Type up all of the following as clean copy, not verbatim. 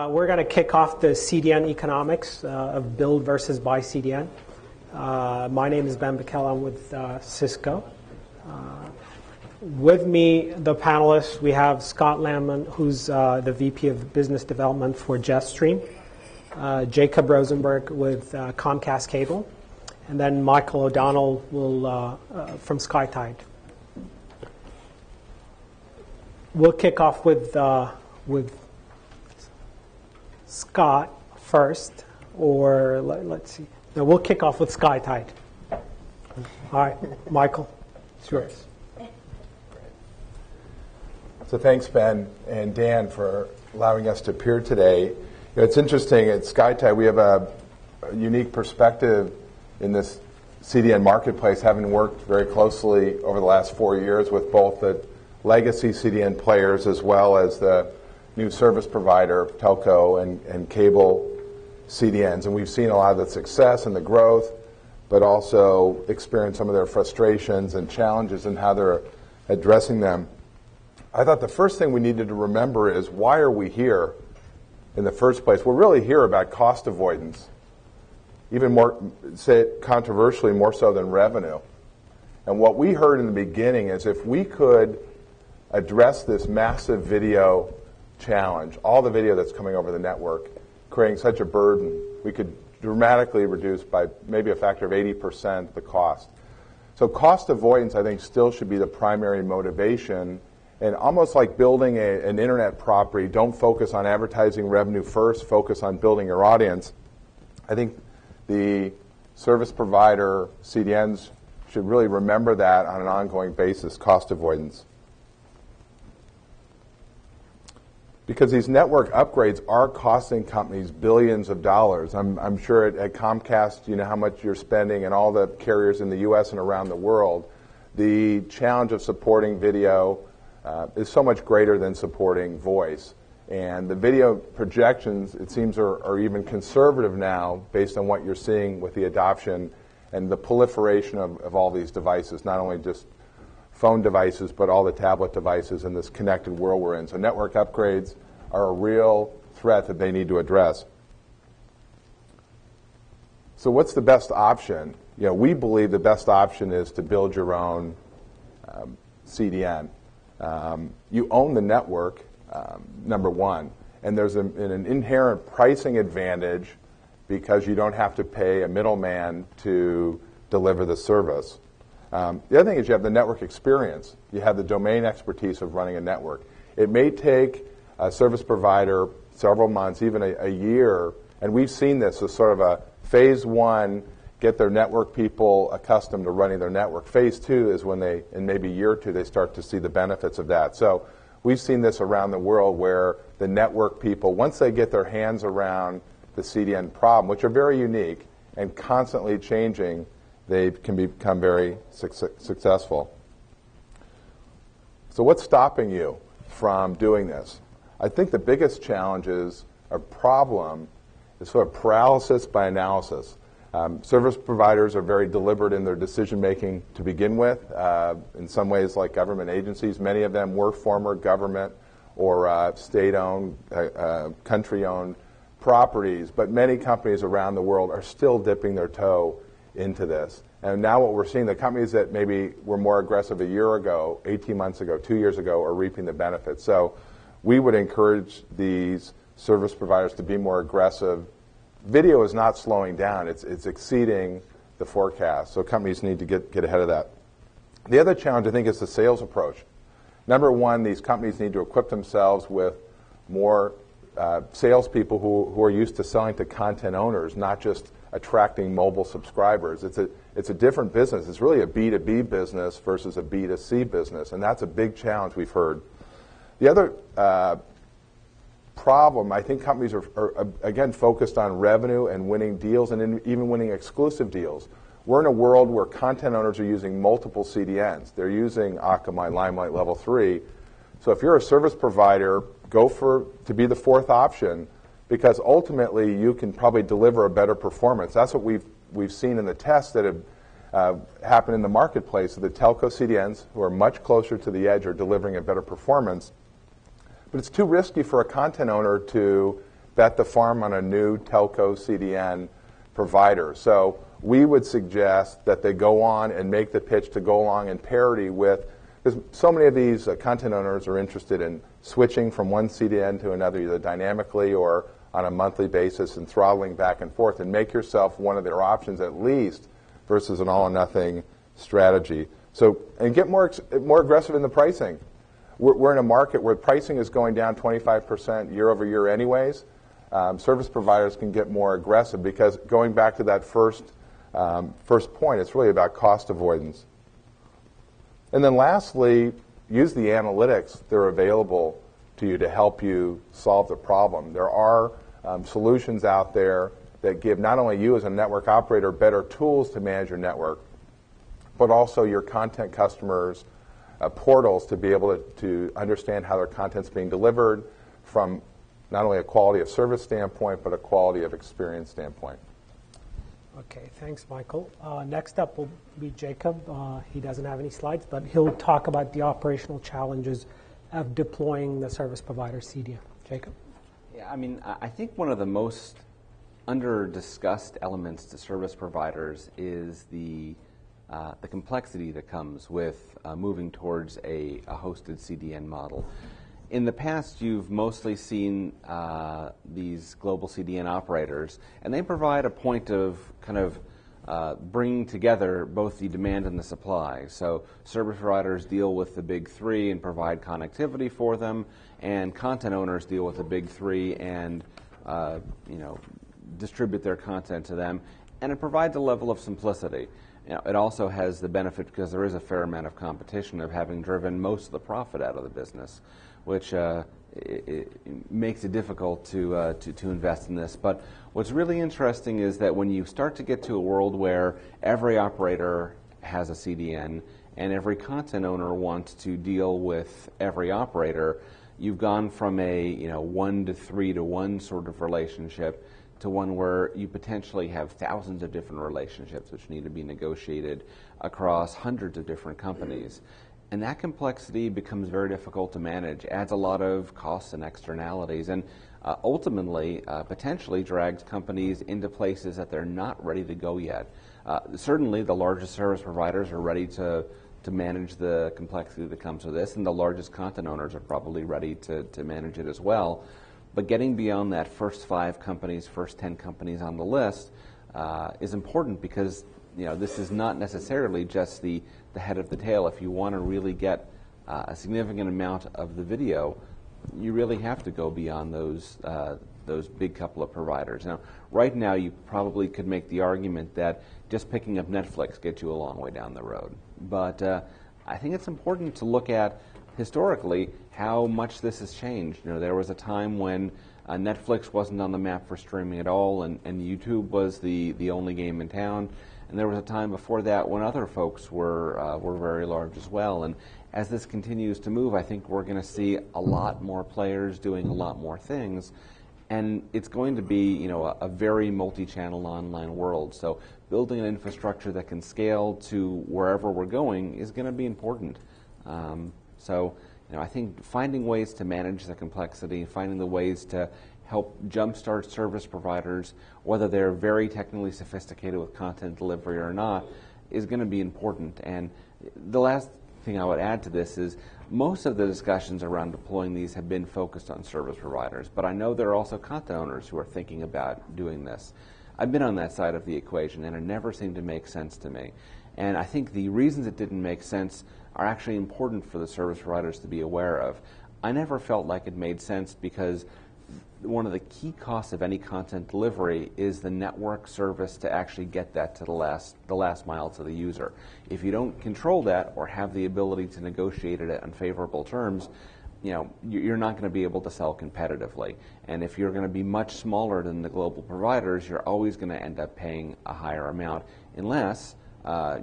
We're going to kick off the CDN economics of build versus buy CDN. My name is Ben Bakel. I'm with Cisco. With me, the panelists, we have Scott Landman, who's the VP of Business Development for Jetstream, Jacob Rosenberg with Comcast Cable, and then Michael O'Donnell from SkyTide. We'll kick off with Scott first, or let's see. No, we'll kick off with SkyTide. All right, Michael, it's yours. So thanks, Ben and Dan, for allowing us to appear today. It's interesting, at SkyTide we have a unique perspective in this CDN marketplace, having worked very closely over the last 4 years with both the legacy CDN players as well as the new service provider, telco and cable CDNs. And we've seen a lot of the success and the growth, but also experienced some of their frustrations and challenges and how they're addressing them. I thought the first thing we needed to remember is, why are we here in the first place? We're really here about cost avoidance, even more, say it controversially, more so than revenue. And what we heard in the beginning is, if we could address this massive video challenge, all the video that's coming over the network, creating such a burden, we could dramatically reduce by maybe a factor of 80% the cost. So cost avoidance, I think, still should be the primary motivation. And almost like building an internet property, don't focus on advertising revenue first, focus on building your audience. I think the service provider CDNs should really remember that on an ongoing basis, cost avoidance. Because these network upgrades are costing companies billions of dollars. I'm sure at Comcast, you know how much you're spending, and all the carriers in the U.S. and around the world. The challenge of supporting video is so much greater than supporting voice. And the video projections, it seems, are even conservative now based on what you're seeing with the adoption and the proliferation of all these devices, not only just phone devices, but all the tablet devices in this connected world we're in. So network upgrades are a real threat that they need to address. So what's the best option? You know, we believe the best option is to build your own CDN. You own the network, number one, and there's an inherent pricing advantage because you don't have to pay a middleman to deliver the service. The other thing is you have the network experience. You have the domain expertise of running a network. It may take a service provider several months, even a year, and we've seen this as sort of a phase one, get their network people accustomed to running their network. Phase two is when they, in maybe a year or two, they start to see the benefits of that. So we've seen this around the world where the network people, once they get their hands around the CDN problem, which are very unique and constantly changing, they can become very successful. So what's stopping you from doing this? I think the biggest challenge is a problem is sort of paralysis by analysis. Service providers are very deliberate in their decision-making to begin with. In some ways, like government agencies, many of them were former government or state-owned, country-owned properties, but many companies around the world are still dipping their toe into this. And now what we're seeing, the companies that maybe were more aggressive a year ago, 18 months ago, 2 years ago, are reaping the benefits. So we would encourage these service providers to be more aggressive. Video is not slowing down. It's exceeding the forecast. So companies need to get ahead of that. The other challenge, I think, is the sales approach. Number one, these companies need to equip themselves with more salespeople who are used to selling to content owners, not just attracting mobile subscribers. It's a different business. It's really a B2B business versus a B2C business, and that's a big challenge we've heard. The other problem, I think companies are again focused on revenue and winning deals and even winning exclusive deals. We're in a world where content owners are using multiple CDNs. They're using Akamai, Limelight Level 3. So if you're a service provider, go to be the fourth option, because ultimately you can probably deliver a better performance. That's what we've seen in the tests that have happened in the marketplace. So the telco CDNs, who are much closer to the edge, are delivering a better performance. But it's too risky for a content owner to bet the farm on a new telco CDN provider. So we would suggest that they go on and make the pitch to go along in parity with, because so many of these content owners are interested in switching from one CDN to another, either dynamically or on a monthly basis, and throttling back and forth, and make yourself one of their options at least versus an all-or-nothing strategy. So, and get more aggressive in the pricing. We're in a market where pricing is going down 25% year over year anyways. Service providers can get more aggressive because going back to that first point, it's really about cost avoidance. And then lastly, use the analytics that are available to you to help you solve the problem. There are solutions out there that give not only you as a network operator better tools to manage your network, but also your content customers portals to be able to understand how their content's being delivered from not only a quality of service standpoint, but a quality of experience standpoint. Okay, thanks, Michael. Next up will be Jacob. He doesn't have any slides, but he'll talk about the operational challenges of deploying the service provider CDN. Jacob? Yeah, I mean, I think one of the most under-discussed elements to service providers is the complexity that comes with moving towards a hosted CDN model. In the past, you've mostly seen these global CDN operators, and they provide a point of kind of bringing together both the demand and the supply. So service providers deal with the big three and provide connectivity for them, and content owners deal with the big three and distribute their content to them. And it provides a level of simplicity. It also has the benefit, because there is a fair amount of competition, of having driven most of the profit out of the business, which it makes it difficult to invest in this. But what's really interesting is that when you start to get to a world where every operator has a CDN and every content owner wants to deal with every operator, you've gone from a 1 to 3 to 1 sort of relationship to one where you potentially have thousands of different relationships which need to be negotiated across hundreds of different companies. And that complexity becomes very difficult to manage, adds a lot of costs and externalities, and ultimately potentially drags companies into places that they're not ready to go yet. Certainly the largest service providers are ready to manage the complexity that comes with this, and the largest content owners are probably ready to manage it as well. But getting beyond that first 5 companies, first 10 companies on the list is important, because this is not necessarily just the head of the tail. If you want to really get a significant amount of the video, you really have to go beyond those big couple of providers. Now, right now, you probably could make the argument that just picking up Netflix gets you a long way down the road. But I think it's important to look at historically how much this has changed. There was a time when Netflix wasn't on the map for streaming at all, and YouTube was the only game in town. And there was a time before that when other folks were very large as well. And as this continues to move, I think we're going to see a lot more players doing a lot more things. And it's going to be a very multi-channel online world. So building an infrastructure that can scale to wherever we're going is going to be important. I think finding ways to manage the complexity, finding the ways to help jumpstart service providers, whether they're very technically sophisticated with content delivery or not, is going to be important. And the last thing I would add to this is most of the discussions around deploying these have been focused on service providers, but I know there are also content owners who are thinking about doing this. I've been on that side of the equation, and it never seemed to make sense to me. And I think the reasons it didn't make sense are actually important for the service providers to be aware of. I never felt like it made sense because one of the key costs of any content delivery is the network service to actually get that to the last mile to the user. If you don't control that or have the ability to negotiate it at unfavorable terms, you're not going to be able to sell competitively. And if you're going to be much smaller than the global providers, you're always going to end up paying a higher amount unless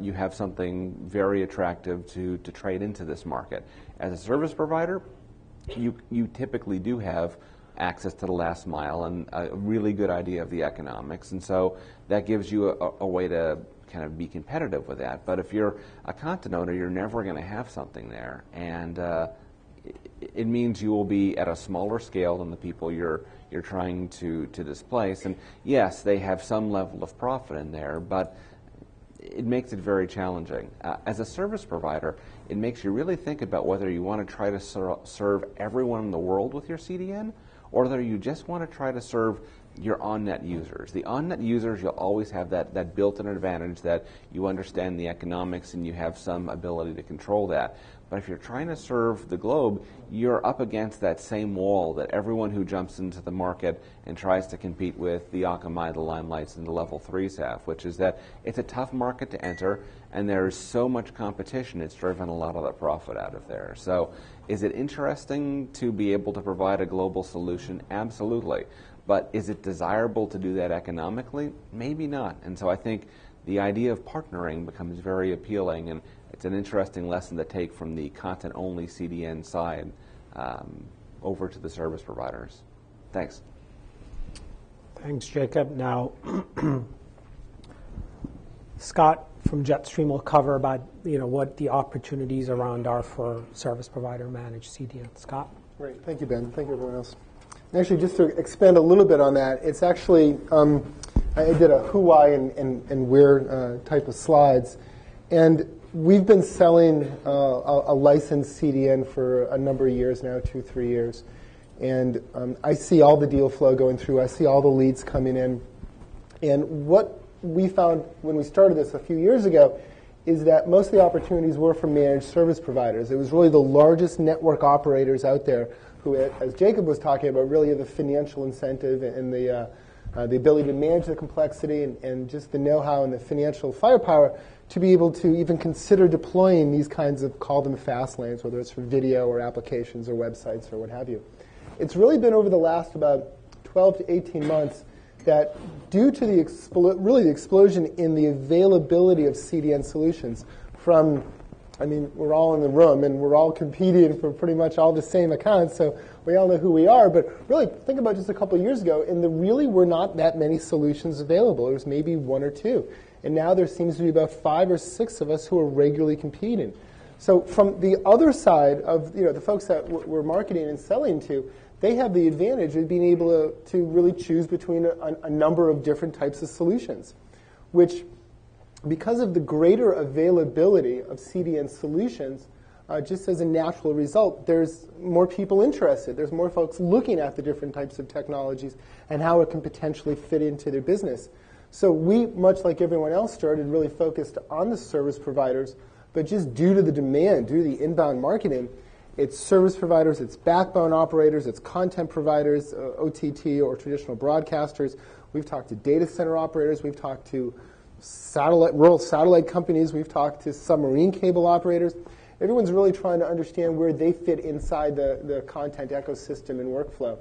you have something very attractive to trade into this market. As a service provider, you typically do have access to the last mile and a really good idea of the economics, and so that gives you a way to kind of be competitive with that. But if you're a content owner, you're never going to have something there, and it means you will be at a smaller scale than the people you're you're trying to displace. And yes, they have some level of profit in there, but it makes it very challenging. As a service provider, it makes you really think about whether you want to try to serve everyone in the world with your CDN, or whether you just want to try to serve your Onnet users. The Onnet users, you'll always have that built-in advantage that you understand the economics and you have some ability to control that. But if you're trying to serve the globe, you're up against that same wall that everyone who jumps into the market and tries to compete with the Akamai, the Limelights, and the Level 3s have, which is that it's a tough market to enter, and there's so much competition, it's driven a lot of the profit out of there. So is it interesting to be able to provide a global solution? Absolutely. But is it desirable to do that economically? Maybe not. And so I think the idea of partnering becomes very appealing, and it's an interesting lesson to take from the content-only CDN side over to the service providers. Thanks. Thanks, Jacob. Now, Scott from Jetstream will cover about what the opportunities around are for service provider managed CDN. Scott? Great. Thank you, Ben. Thank you, everyone else. Actually, just to expand a little bit on that, it's actually, I did a who, why, and where type of slides. And we've been selling a licensed CDN for a number of years now, 2-3 years. And I see all the deal flow going through. I see all the leads coming in. And what we found when we started this a few years ago is that most of the opportunities were from managed service providers. It was really the largest network operators out there who, as Jacob was talking about, really have the financial incentive and the ability to manage the complexity and just the know-how and the financial firepower to be able to even consider deploying these kinds of, call them fast lanes, whether it's for video or applications or websites or what have you. It's really been over the last about 12 to 18 months that due to the explosion in the availability of CDN solutions from, we're all in the room and we're all competing for pretty much all the same accounts, so we all know who we are. But really, think about just a couple of years ago, and there really were not that many solutions available. There was maybe 1 or 2. And now there seems to be about 5 or 6 of us who are regularly competing. So from the other side of the folks that we're marketing and selling to, they have the advantage of being able to really choose between a number of different types of solutions, which, because of the greater availability of CDN solutions, just as a natural result, there's more people interested. There's more folks looking at the different types of technologies and how it can potentially fit into their business. So we, much like everyone else, started really focused on the service providers, but just due to the demand, due to the inbound marketing, it's service providers, it's backbone operators, it's content providers, OTT or traditional broadcasters. We've talked to data center operators. We've talked to rural satellite companies. We've talked to submarine cable operators. Everyone's really trying to understand where they fit inside the content ecosystem and workflow.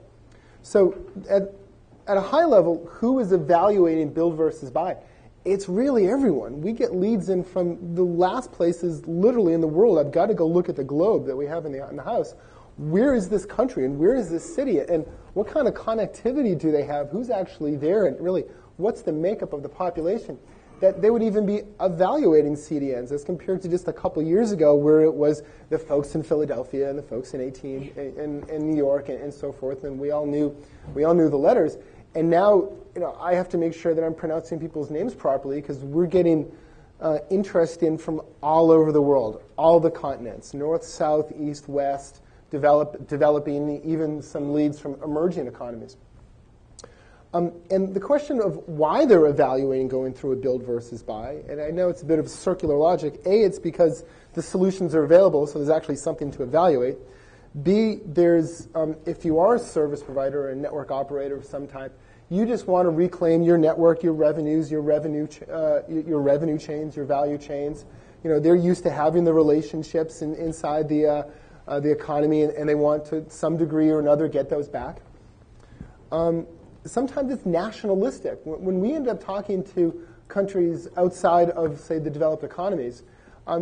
So at a high level, who is evaluating build versus buy? It's really everyone. We get leads in from the last places literally in the world. I've got to go look at the globe that we have in the house. Where is this country and where is this city? And what kind of connectivity do they have? Who's actually there? And really, what's the makeup of the population? That they would even be evaluating CDNs as compared to just a couple years ago where it was the folks in Philadelphia and the folks in New York and so forth. And we all knew the letters. And now, I have to make sure that I'm pronouncing people's names properly because we're getting interest in from all over the world, all the continents, north, south, east, west, developing, even some leads from emerging economies. And the question of why they're evaluating going through a build versus buy, and I know it's a bit of circular logic. A, it's because the solutions are available, so there's actually something to evaluate. B, there's if you are a service provider or a network operator of some type, you just want to reclaim your network, your revenues, your revenue chains, your value chains. They're used to having the relationships inside the economy, and they want to some degree or another get those back. Sometimes it's nationalistic. When we end up talking to countries outside of, say, the developed economies,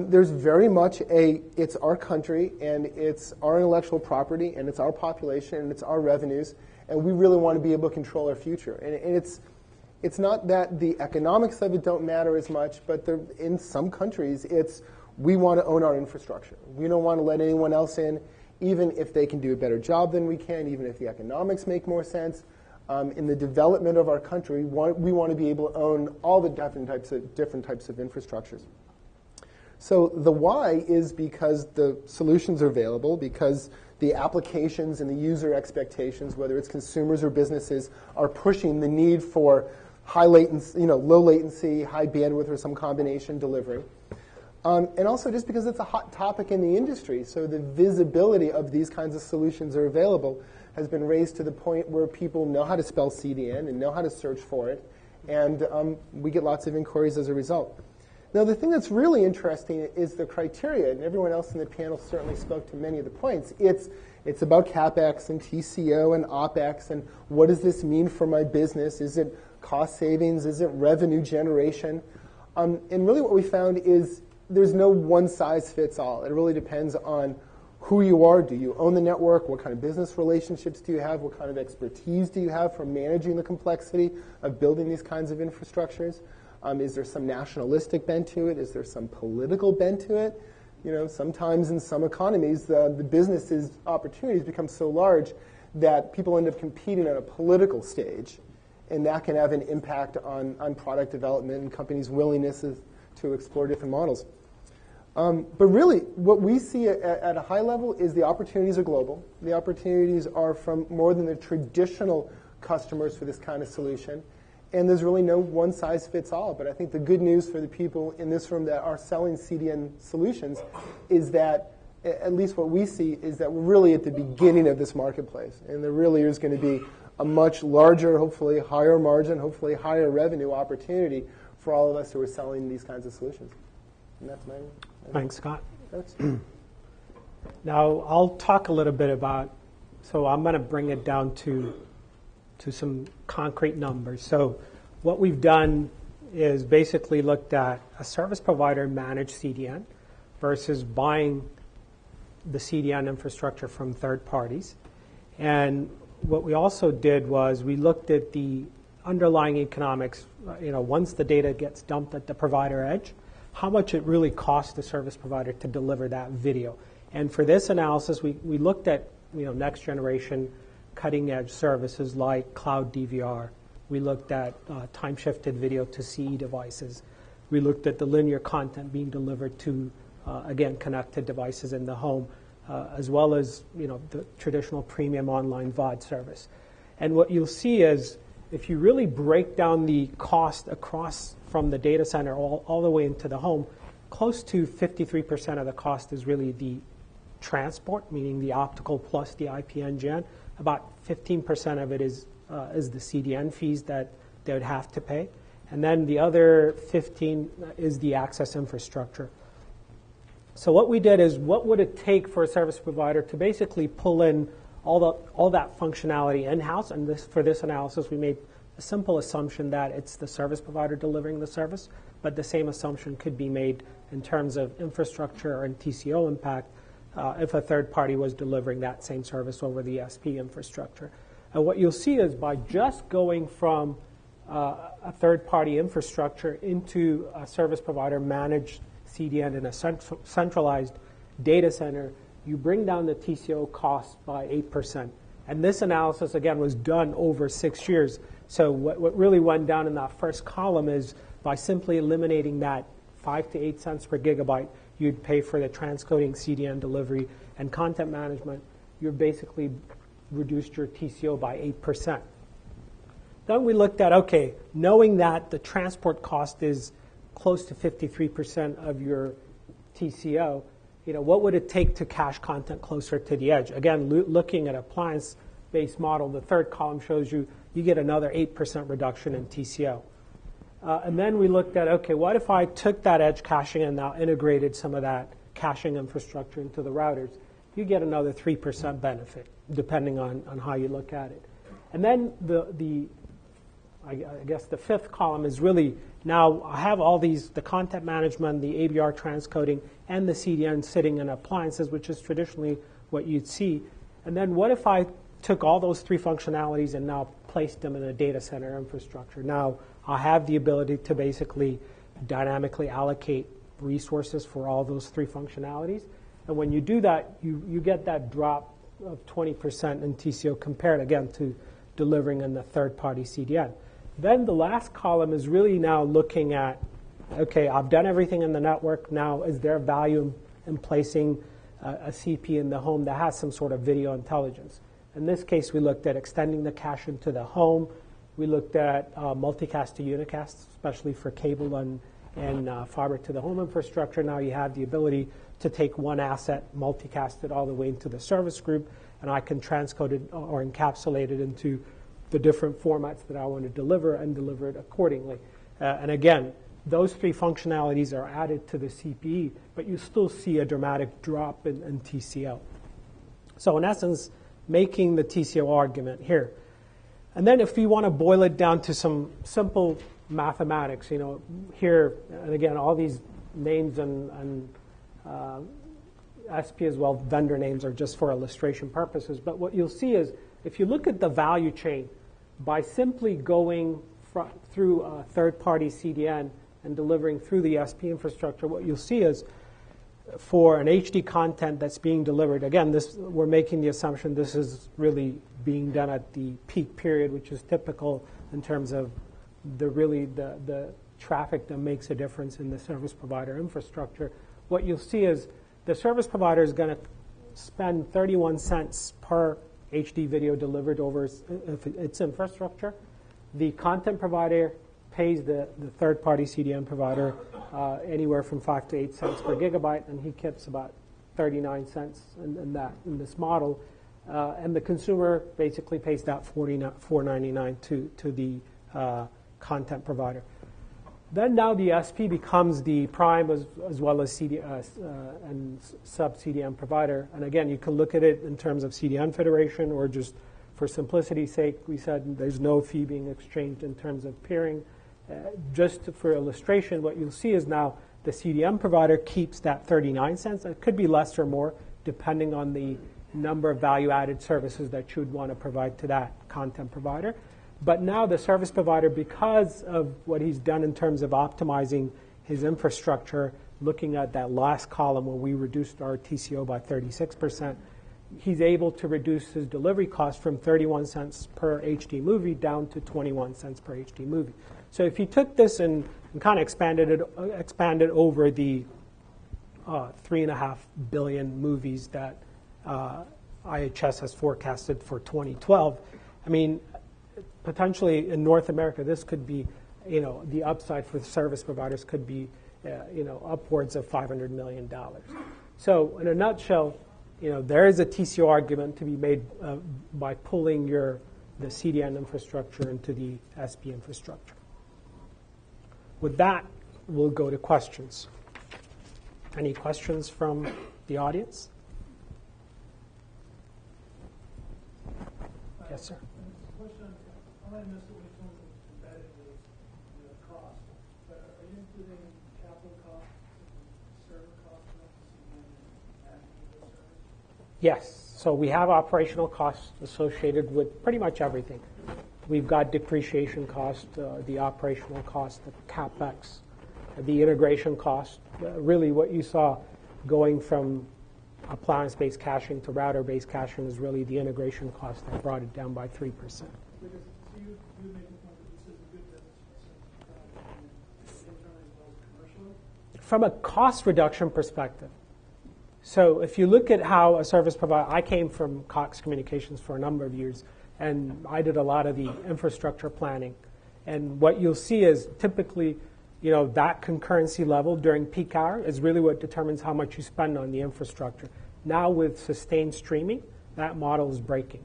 there's very much it's our country, and it's our intellectual property, and it's our population, and it's our revenues, and we really want to be able to control our future. And it's not that the economics of it don't matter as much, but in some countries, it's we want to own our infrastructure. We don't want to let anyone else in, even if they can do a better job than we can, even if the economics make more sense. in the development of our country, we want to be able to own all the different types of infrastructures. So the why is because the solutions are available, because the applications and the user expectations, whether it's consumers or businesses, are pushing the need for high latency, low latency, high bandwidth, or some combination delivery. And also just because it's a hot topic in the industry, so the visibility of these kinds of solutions are available has been raised to the point where people know how to spell CDN and know how to search for it, and we get lots of inquiries as a result. Now, the thing that's really interesting is the criteria, and everyone else in the panel certainly spoke to many of the points. It's about CapEx and TCO and OpEx, and what does this mean for my business? Is it cost savings? Is it revenue generation? And really what we found is there's no one-size-fits-all. It really depends on who you are. Do you own the network? What kind of business relationships do you have? What kind of expertise do you have for managing the complexity of building these kinds of infrastructures? Is there some nationalistic bent to it? Is there some political bent to it? Sometimes in some economies, the business's opportunities become so large that people end up competing on a political stage, and that can have an impact on product development and companies' willingness to explore different models. But really, what we see at a high level is the opportunities are global. The opportunities are from more than the traditional customers for this kind of solution. And there's really no one-size-fits-all. But I think the good news for the people in this room that are selling CDN solutions is that, at least what we see, is that we're really at the beginning of this marketplace. And there really is going to be a much larger, hopefully higher margin, hopefully higher revenue opportunity for all of us who are selling these kinds of solutions. And that's my... Thanks, Scott. Now, I'll talk a little bit about, so I'm going to bring it down to some concrete numbers. So what we've done is basically looked at a service provider managed CDN versus buying the CDN infrastructure from third parties. And what we also did was we looked at the underlying economics, once the data gets dumped at the provider edge, how much it really costs the service provider to deliver that video. And for this analysis, we looked at next generation cutting edge services like cloud DVR. We looked at time-shifted video to CE devices. We looked at the linear content being delivered to, again, connected devices in the home, as well as the traditional premium online VOD service. And what you'll see is if you really break down the cost across from the data center all the way into the home, close to 53% of the cost is really the transport, meaning the optical plus the IPN-Gen. About 15% of it is the CDN fees that they would have to pay. And then the other 15 is the access infrastructure. So what we did is, what would it take for a service provider to basically pull in all that functionality in-house? And for this analysis, we made a simple assumption that it's the service provider delivering the service, but the same assumption could be made in terms of infrastructure and TCO impact if a third party was delivering that same service over the SP infrastructure. And what you'll see is by just going from a third-party infrastructure into a service provider managed CDN in a centralized data center, you bring down the TCO cost by 8%. And this analysis, again, was done over 6 years. So what really went down in that first column is by simply eliminating that 5 to 8 cents per gigabyte you'd pay for the transcoding CDN delivery and content management, you've basically reduced your TCO by 8%. Then we looked at, okay, knowing that the transport cost is close to 53% of your TCO, what would it take to cache content closer to the edge? Again, looking at appliance-based model, the third column shows you get another 8% reduction in TCO. And then we looked at, okay, what if I took that edge caching and now integrated some of that caching infrastructure into the routers? You get another 3% benefit, depending on how you look at it. And then I guess the fifth column is really, now I have all these, the content management, the ABR transcoding, and the CDN sitting in appliances, which is traditionally what you'd see. And then what if I took all those three functionalities and now placed them in a data center infrastructure? Now I have the ability to basically dynamically allocate resources for all those three functionalities. And when you do that, you get that drop of 20% in TCO compared, again, to delivering in the third-party CDN. Then the last column is really now looking at, okay, I've done everything in the network. Now, is there value in placing a CP in the home that has some sort of video intelligence? In this case, we looked at extending the cache into the home. We looked at multicast to unicast, especially for cable and fiber to the home infrastructure. Now you have the ability to take one asset, multicast it all the way into the service group, and I can transcode it or encapsulate it into the different formats that I want to deliver and deliver it accordingly. And again, those three functionalities are added to the CPE, but you still see a dramatic drop in TCO. So in essence, making the TCO argument here. And then if you want to boil it down to some simple mathematics, here, and again, all these names and SP as well, vendor names are just for illustration purposes. But what you'll see is if you look at the value chain, by simply going through a third-party CDN and delivering through the SP infrastructure, what you'll see is for an HD content that's being delivered, again, we're making the assumption this is really being done at the peak period, which is typical in terms of the traffic that makes a difference in the service provider infrastructure. What you'll see is the service provider is going to spend 31 cents per HD video delivered over its infrastructure. The content provider pays the third-party CDN provider anywhere from 5 to 8 cents per gigabyte, and he keeps about 39 cents in this model. And the consumer basically pays that $4.99 to the content provider. Then now the SP becomes the prime as well as and sub-CDN provider. And again, you can look at it in terms of CDN federation, or just for simplicity's sake, we said there's no fee being exchanged in terms of peering. Just for illustration, what you'll see is now the CDN provider keeps that 39 cents. It could be less or more, depending on the number of value-added services that you would want to provide to that content provider. But now the service provider, because of what he's done in terms of optimizing his infrastructure, looking at that last column where we reduced our TCO by 36%, he's able to reduce his delivery cost from 31 cents per HD movie down to 21 cents per HD movie. So if you took this and kind of expanded over the 3.5 billion movies that IHS has forecasted for 2012, I mean, potentially in North America, this could be, the upside for the service providers could be, upwards of $500 million. So in a nutshell, there is a TCO argument to be made by pulling the CDN infrastructure into the SP infrastructure. With that, we'll go to questions. Any questions from the audience? Yes, sir. I missed what was embedded in the cost, but are you including capital costs and server costs and those services? Yes. So we have operational costs associated with pretty much everything. We've got depreciation cost, the operational cost, the CapEx, the integration cost. Really what you saw going from appliance-based caching to router-based caching is really the integration cost that brought it down by 3%. Because you make the point that this is a good business internally as well as commercially? From a cost reduction perspective. So if you look at how a service provider, I came from Cox Communications for a number of years, and I did a lot of the infrastructure planning. And what you'll see is typically, that concurrency level during peak hour is really what determines how much you spend on the infrastructure. Now with sustained streaming, that model is breaking.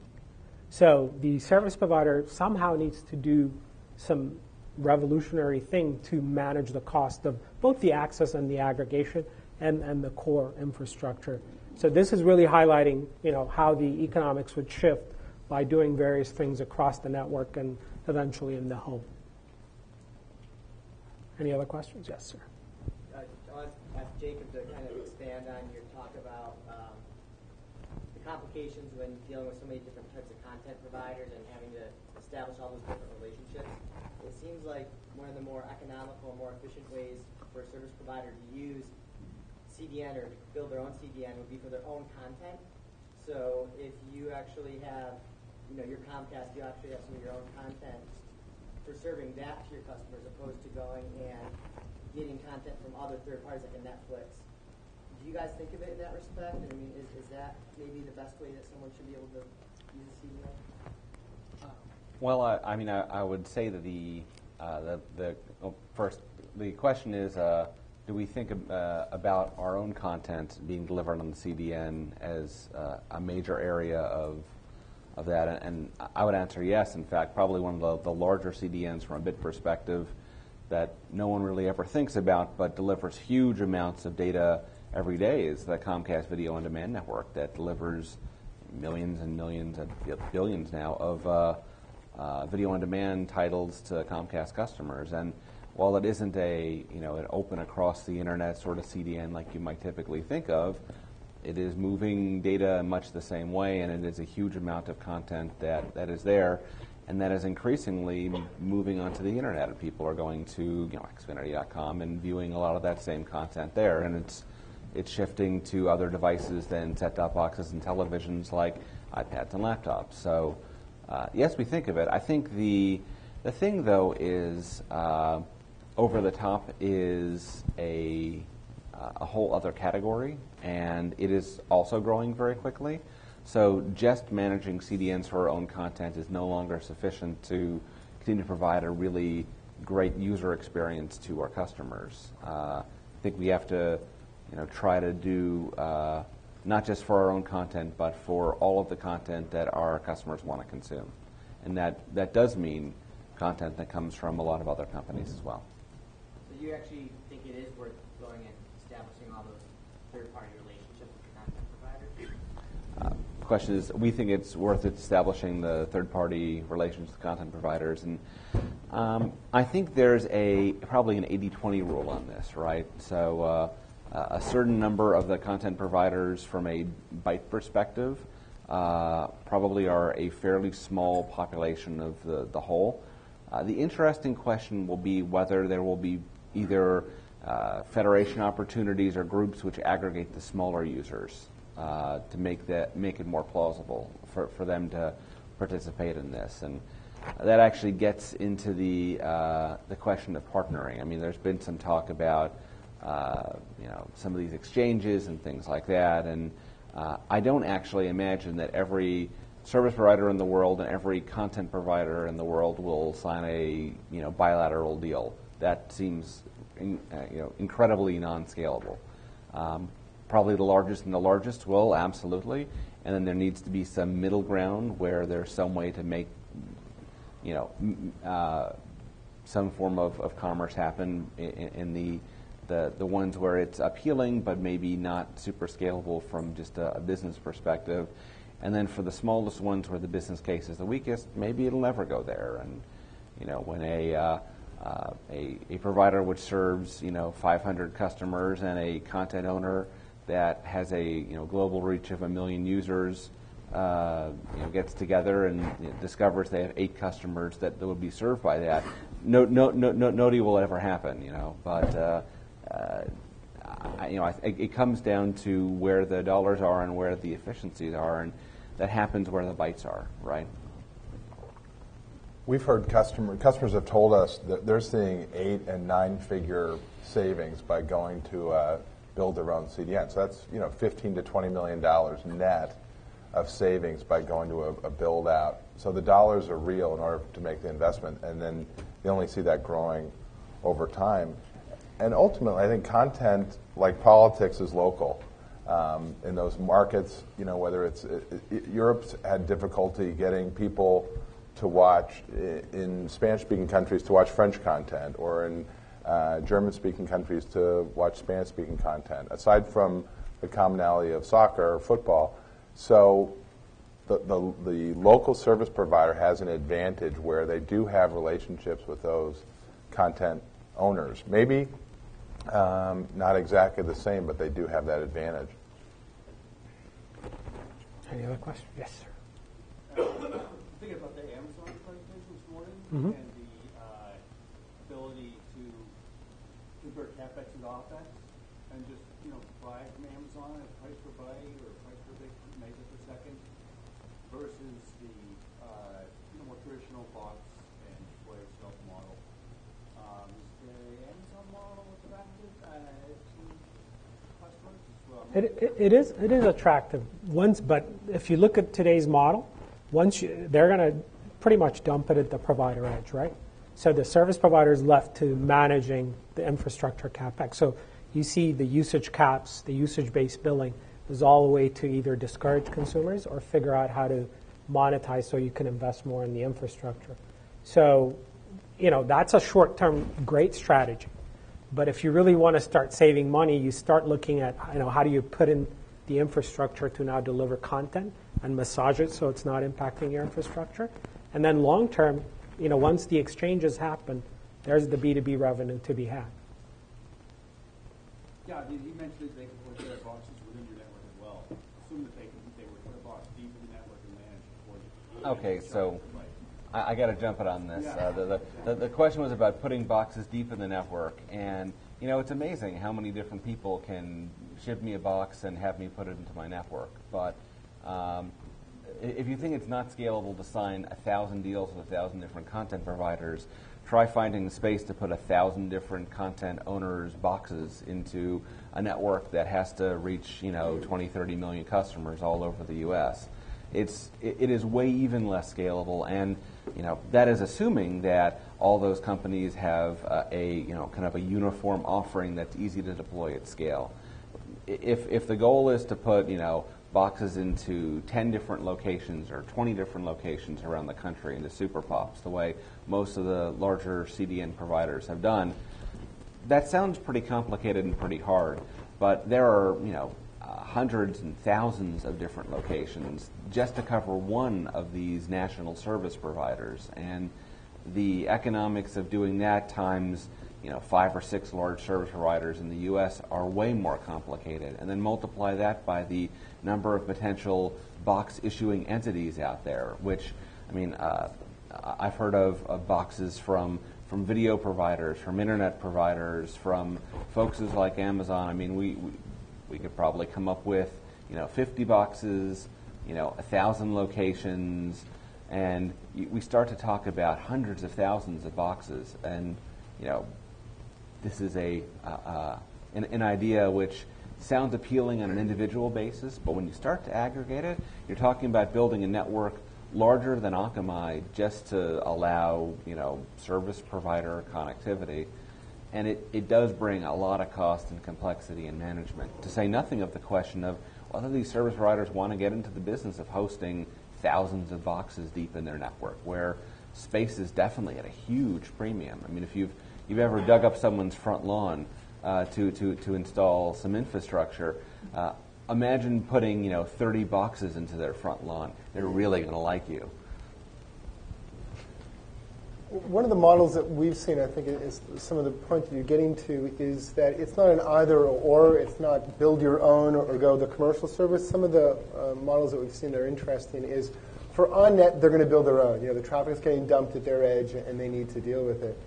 So the service provider somehow needs to do some revolutionary thing to manage the cost of both the access and the aggregation and the core infrastructure. So this is really highlighting, how the economics would shift by doing various things across the network and eventually in the home. Any other questions? Yes, sir. I want to ask Jacob to kind of expand on your talk about the complications when dealing with so many different types of content providers and having to establish all those different relationships. It seems like one of the more economical, more efficient ways for a service provider to use CDN or build their own CDN would be for their own content. So if you actually have your Comcast, you actually have some of your own content for serving that to your customers, opposed to going and getting content from other third parties like a Netflix. Do you guys think of it in that respect? I mean, is that maybe the best way that someone should be able to use a CDN? Well, I mean, I would say that first, the question is, do we think about our own content being delivered on the CDN as a major area of that? And I would answer yes. In fact, probably one of the larger CDNs from a bit perspective that no one really ever thinks about, but delivers huge amounts of data every day is the Comcast Video On Demand network that delivers millions and millions and billions now of video on demand titles to Comcast customers. And while it isn't an open across the internet sort of CDN like you might typically think of, it is moving data in much the same way, and it is a huge amount of content that is there, and that is increasingly moving onto the internet. And people are going to Xfinity.com and viewing a lot of that same content there, and it's shifting to other devices than set-top boxes and televisions like iPads and laptops. So yes, we think of it. I think the thing, though, is over the top is a whole other category, and it is also growing very quickly. So just managing CDNs for our own content is no longer sufficient to continue to provide a really great user experience to our customers. I think we have to try to do not just for our own content, but for all of the content that our customers want to consume. And that does mean content that comes from a lot of other companies as well. So do you actually think it is worth going and establishing all those third-party relationships with the content providers? The question is, we think it's worth it establishing the third-party relations with content providers. And I think there's probably an 80-20 rule on this, right? So a certain number of the content providers from a byte perspective probably are a fairly small population of the whole. The interesting question will be whether there will be either federation opportunities or groups which aggregate the smaller users to make it more plausible for them to participate in this. And that actually gets into the question of partnering. I mean, there's been some talk about some of these exchanges and things like that, and I don't actually imagine that every service provider in the world and every content provider in the world will sign a bilateral deal. That seems incredibly non-scalable. Probably the largest will, absolutely, and then there needs to be some middle ground where there's some way to make some form of commerce happen in the ones where it's appealing but maybe not super scalable from just a business perspective. And then for the smallest ones where the business case is the weakest, maybe it'll never go there. And when a provider which serves 500 customers and a content owner that has a global reach of 1 million users gets together and discovers they have 8 customers that would be served by that, no deal will ever happen. But it comes down to where the dollars are and where the efficiencies are, and that happens where the bytes are, right? We've heard customers have told us that they're seeing 8- and 9-figure savings by going to build their own CDN. So that's $15 to $20 million net of savings by going to a build out. So the dollars are real in order to make the investment, and then you only see that growing over time. And ultimately, I think content, like politics, is local. In those markets, whether it's Europe's had difficulty getting people to watch in Spanish-speaking countries to watch French content, or in German-speaking countries to watch Spanish-speaking content, aside from the commonality of soccer or football. So the local service provider has an advantage where they do have relationships with those content owners. Maybe not exactly the same, but they do have that advantage. Any other questions? Yes, sir. Thinking about the Amazon presentation this morning Mm-hmm. and the ability to convert CapEx into OpEx and just buy from Amazon at price per byte or price per big megabit per second versus the more traditional box and display shelf model. Is the Amazon model attractive to customers? It is attractive. But if you look at today's model, they're going to pretty much dump it at the provider edge, right? So the service provider is left to managing the infrastructure capex. So you see the usage caps, the usage-based billing is all the way to either discourage consumers or figure out how to monetize so you can invest more in the infrastructure. So, that's a short-term great strategy. But if you really want to start saving money, you start looking at, how do you put in the infrastructure to now deliver content and massage it so it's not impacting your infrastructure. And then long-term, once the exchanges happen, there's the B2B revenue to be had. Yeah, he mentioned that they can put their boxes within your network as well. Assume that they would put a box deep in the network and manage it for you. Okay, so I got to jump it on this. The question was about putting boxes deep in the network, and it's amazing how many different people can ship me a box and have me put it into my network. But if you think it's not scalable to sign 1,000 deals with 1,000 different content providers, try finding the space to put 1,000 different content owners' boxes into a network that has to reach 20, 30 million customers all over the U.S. It is way even less scalable, and that is assuming that all those companies have a kind of a uniform offering that's easy to deploy at scale. If the goal is to put boxes into 10 different locations or 20 different locations around the country into super pops, the way most of the larger CDN providers have done, that sounds pretty complicated and pretty hard. But there are hundreds and thousands of different locations just to cover one of these national service providers, and the economics of doing that times 5 or 6 large service providers in the U.S. are way more complicated, and then multiply that by the number of potential box issuing entities out there, which I've heard of boxes from video providers, from internet providers, from folks like Amazon. We could probably come up with 50 boxes, 1,000 locations, and we start to talk about hundreds of thousands of boxes, and this is an idea which sounds appealing on an individual basis, but when you start to aggregate it, you're talking about building a network larger than Akamai just to allow service provider connectivity. And it does bring a lot of cost and complexity and management, to say nothing of the question of whether these service providers want to get into the business of hosting thousands of boxes deep in their network, where space is definitely at a huge premium. If you've ever dug up someone's front lawn to install some infrastructure, imagine putting 30 boxes into their front lawn. They're really going to like you. One of the models that we've seen, I think, is some of the points that you're getting to, is that it's not an either or. It's not build your own or go the commercial service. Some of the models that we've seen that are interesting is for Onnet, they're going to build their own. The traffic is getting dumped at their edge, and they need to deal with it.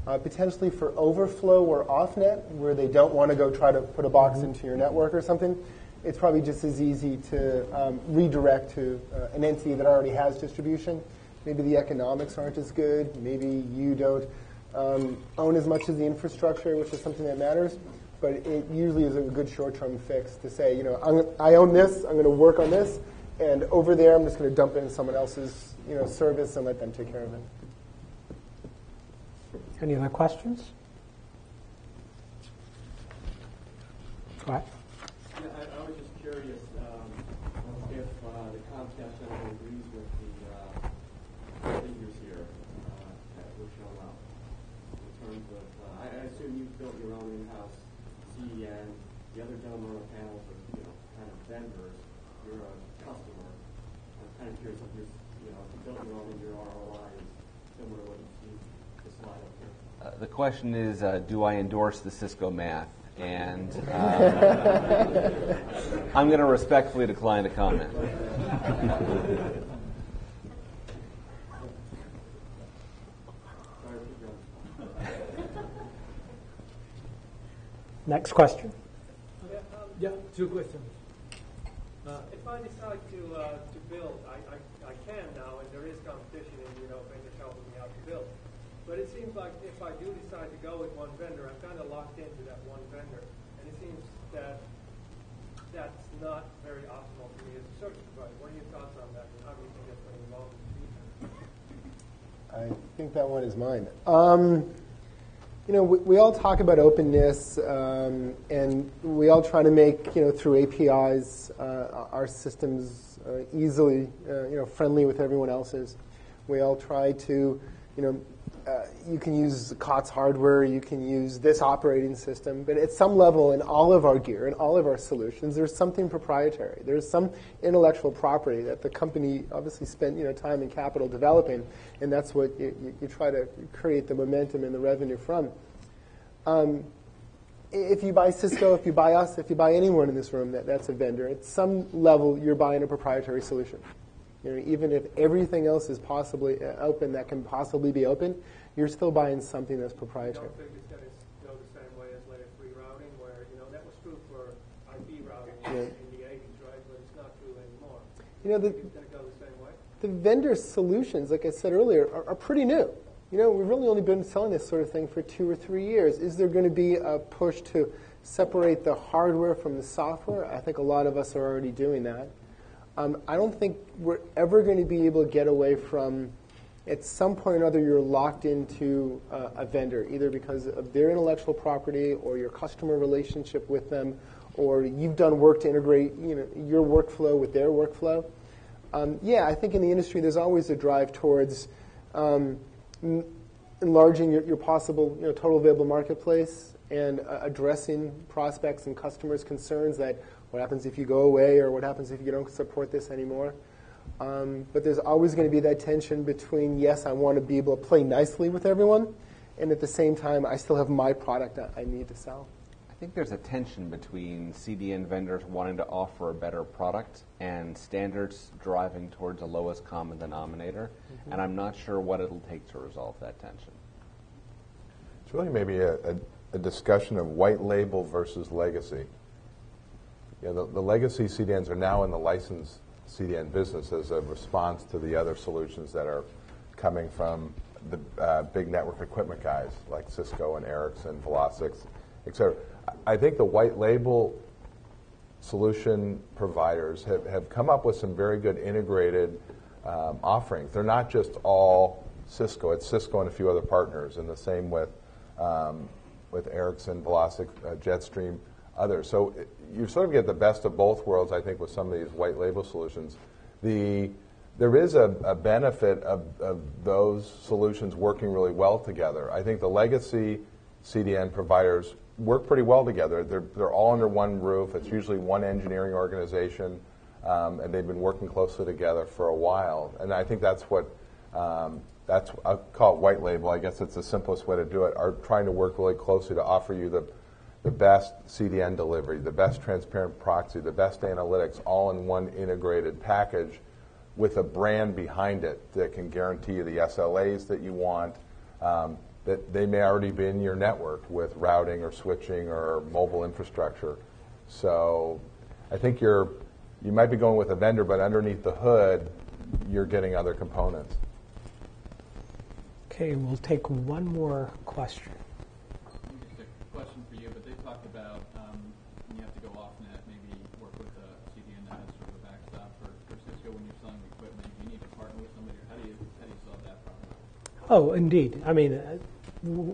Potentially for overflow or off-net, where they don't want to go try to put a box into your network or something, it's probably just as easy to redirect to an entity that already has distribution. Maybe the economics aren't as good. Maybe you don't own as much of the infrastructure, which is something that matters. But it usually is a good short-term fix to say, I own this, I'm going to work on this, and over there I'm just going to dump it in someone else's service and let them take care of it. Any other questions? Go ahead. Yeah, I was just curious if the Comcast Center agrees with the figures here that were shown up in terms of, I assume you built your own in-house CDN. The other gentlemen on the panels are, kind of vendors. You're a customer. I'm kind of curious if you built your own and your ROI is similar to what you see the slide up here. The question is, do I endorse the Cisco math? And I'm going to respectfully decline to comment. Next question. Yeah, 2 questions. If I decide to build, I I can now, and there is competition, and vendors helping me out to build. But it seems like if I do decide to go with one vendor, I'm kind of locked into that one vendor, and it seems that that's not very optimal for me as a service provider. What are your thoughts on that, and how do you think that's going to evolve in the future? I think that one is mine. We all talk about openness, and we all try to make, through APIs, our systems easily, friendly with everyone else's. We all try to, you can use COTS hardware, you can use this operating system, but at some level in all of our gear, in all of our solutions, there's something proprietary. There's some intellectual property that the company obviously spent time and capital developing, and that's what you try to create the momentum and the revenue from. If you buy Cisco, if you buy us, if you buy anyone in this room that's a vendor, at some level you're buying a proprietary solution. Even if everything else is possibly open that can possibly be open, you're still buying something that's proprietary. You don't think it's going to go the same way as layer 3 routing, where that was true for IP routing in the 80s, right? But it's not true anymore. You think it's going to go the same way? The vendor solutions, like I said earlier, are pretty new. We've really only been selling this sort of thing for 2 or 3 years. Is there going to be a push to separate the hardware from the software? I think a lot of us are already doing that. I don't think we're ever going to be able to get away from, at some point or another, you're locked into a vendor, either because of their intellectual property or your customer relationship with them, or you've done work to integrate your workflow with their workflow. I think in the industry there's always a drive towards enlarging your possible total available marketplace and addressing prospects and customers' concerns that what happens if you go away, or what happens if you don't support this anymore. But there's always going to be that tension between, yes, I want to be able to play nicely with everyone, and at the same time, I still have my product that I need to sell. I think there's a tension between CDN vendors wanting to offer a better product and standards driving towards a lowest common denominator, and I'm not sure what it'll take to resolve that tension. It's really maybe a discussion of white label versus legacy. The legacy CDNs are now in the licensed CDN business as a response to the other solutions that are coming from the big network equipment guys like Cisco and Ericsson, Velocix, et cetera. I think the white label solution providers have come up with some very good integrated offerings. They're not just all Cisco. It's Cisco and a few other partners, and the same with Ericsson, Velocix, Jetstream, others. So you sort of get the best of both worlds, I think, with some of these white label solutions. There is a benefit of those solutions working really well together. I think the legacy CDN providers work pretty well together. They're all under one roof. It's usually one engineering organization, and they've been working closely together for a while. And I think that's what I'll call it white label. I guess it's the simplest way to do it. Are trying to work really closely to offer you the best CDN delivery, the best transparent proxy, the best analytics, all in one integrated package with a brand behind it that can guarantee you the SLAs that you want, that they may already be in your network with routing or switching or mobile infrastructure. So I think you might be going with a vendor, but underneath the hood, you're getting other components. Okay, we'll take one more question. Just a question for you, but they talked about when you have to go off-net, maybe work with a CDN that has sort of a backstop for Cisco when you're selling equipment. Do you need to partner with somebody, or how do you solve that problem? Oh, indeed. I mean,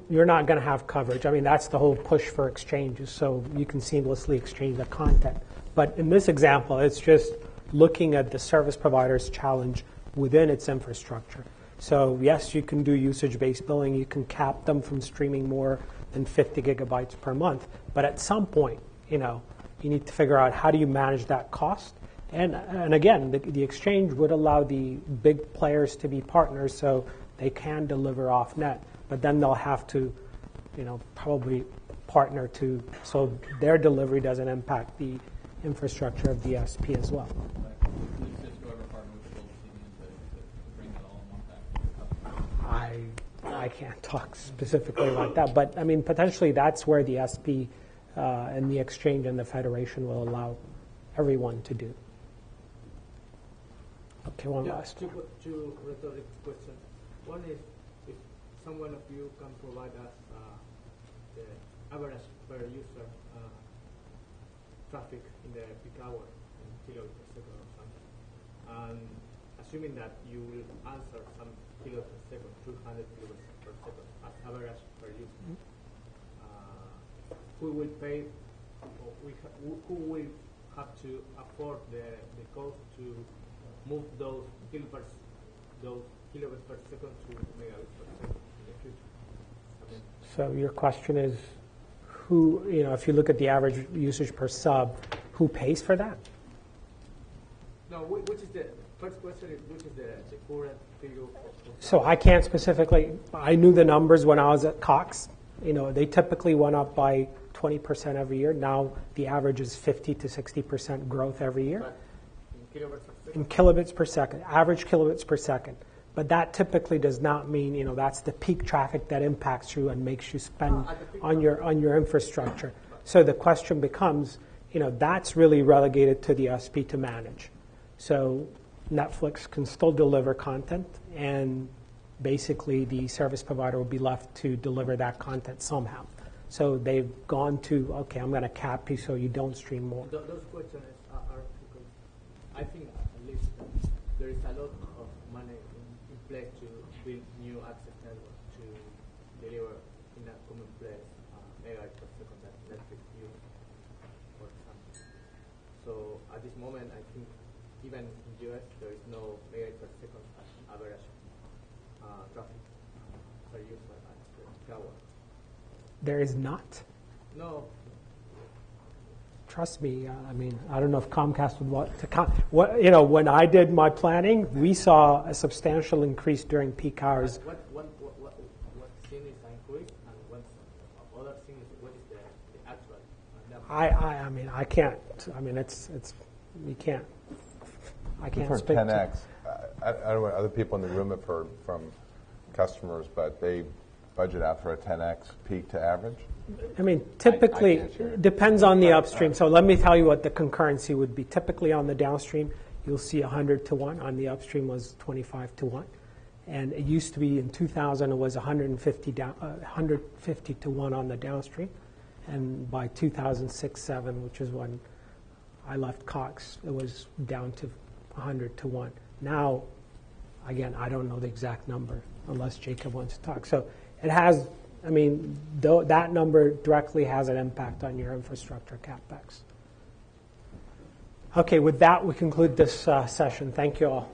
you're not going to have coverage. I mean, that's the whole push for exchanges, so you can seamlessly exchange the content. But in this example, it's just looking at the service provider's challenge within its infrastructure. So yes, you can do usage-based billing. You can cap them from streaming more than 50 gigabytes per month. But at some point, you need to figure out how do you manage that cost. And again, the exchange would allow the big players to be partners so they can deliver off-net. But then they'll have to, probably partner so their delivery doesn't impact the infrastructure of the SP as well. I can't talk specifically like that, but I mean, potentially that's where the SP and the exchange and the federation will allow everyone to do. Okay, one Yeah, last. two rhetoric questions. One is, if someone of you can provide us the average per user traffic in the peak hour in kilobits per second or something, and assuming that you will answer some kilobits per second, 200 kilobits per second as average per user, who will pay, or who will have to afford the cost to move those kilobits per second to megabits per second in the future? Okay. So your question is, who, if you look at the average usage per sub, who pays for that? No, which is the first question? Is which is the current figure? So I can't specifically. I knew the numbers when I was at Cox. They typically went up by 20% every year. Now the average is 50 to 60% growth every year. But in kilobits per second? In kilobits per second, average kilobits per second. But that typically does not mean, that's the peak traffic that impacts you and makes you spend on your infrastructure. So the question becomes, that's really relegated to the SP to manage. So Netflix can still deliver content, and basically the service provider will be left to deliver that content somehow. So they've gone to, okay, I'm going to cap you so you don't stream more. Those questions are because I think at least there is a lot of money in place to build new access networks to deliver in a common place megabytes per second that Netflix uses, for example. So at this moment, I think even in US there is no megabytes per second as average traffic per user per hour. There is not. No. Trust me. I don't know if Comcast would want to. When I did my planning, we saw a substantial increase during peak hours. What thing is increased, and what other thing is what is the actual number? I can't. You can't. I can't For speak 10x, I don't know what other people in the room have heard from customers, but they budget out for a 10x peak to average. Typically, I can't share. depends on the upstream. So let me tell you what the concurrency would be. Typically on the downstream, you'll see 100 to 1. On the upstream was 25 to 1. And it used to be in 2000, it was 150 to 1 on the downstream. And by 2006-07, which is when I left Cox, it was down to 100 to 1. Now, again, I don't know the exact number unless Jacob wants to talk. So it has, that number directly has an impact on your infrastructure CapEx. Okay, with that, we conclude this session. Thank you all.